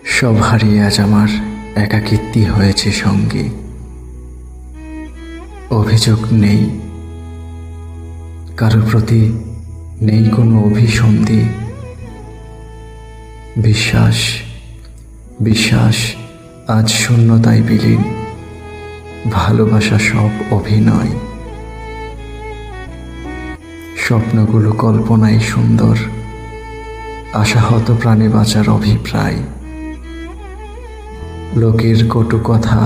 সব হারিয়ে আজ আমার একাকিত্বই হয়েছে সঙ্গী। অভিযোগ নেই কারোর প্রতি, নেই কোনো অভিসন্ধি। বিশ্বাস বিশ্বাস আজ শূন্যতায় বিলীন। ভালোবাসা সব অভিনয়, স্বপ্নগুলো কল্পনায় সুন্দর। আশাহত প্রাণে বাঁচার অভিপ্রায়। লোকের কটু কথা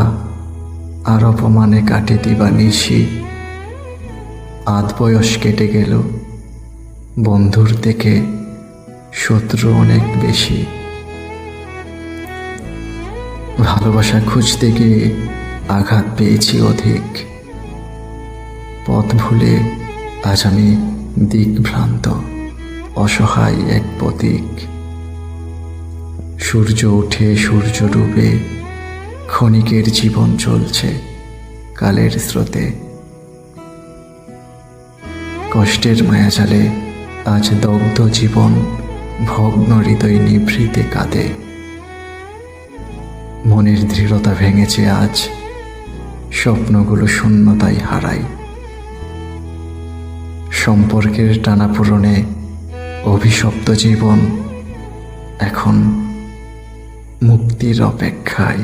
আর অপমানে কাটে দিবানিশি। আধ বয়স কেটে গেল, বন্ধুর থেকে শত্রু অনেক বেশি। ভালোবাসা খুঁজতে গিয়ে আঘাত পেয়েছি অধিক। পথ ভুলে আজ আমি দিকভ্রান্ত, অসহায় এক প্রতীক। সূর্য উঠে সূর্য ডুবে, ক্ষণিকের জীবন চলছে কালের স্রোতে। কষ্টের মায়াজালে আজ দগ্ধ জীবন, ভগ্ন হৃদয় নিভৃতে কাঁদে। মনের দৃঢ়তা ভেঙেছে আজ, স্বপ্নগুলো শূন্যতায় হারায়। সম্পর্কের টানাপোড়েনে অভিশপ্ত জীবন এখন মুক্তির অপেক্ষায়।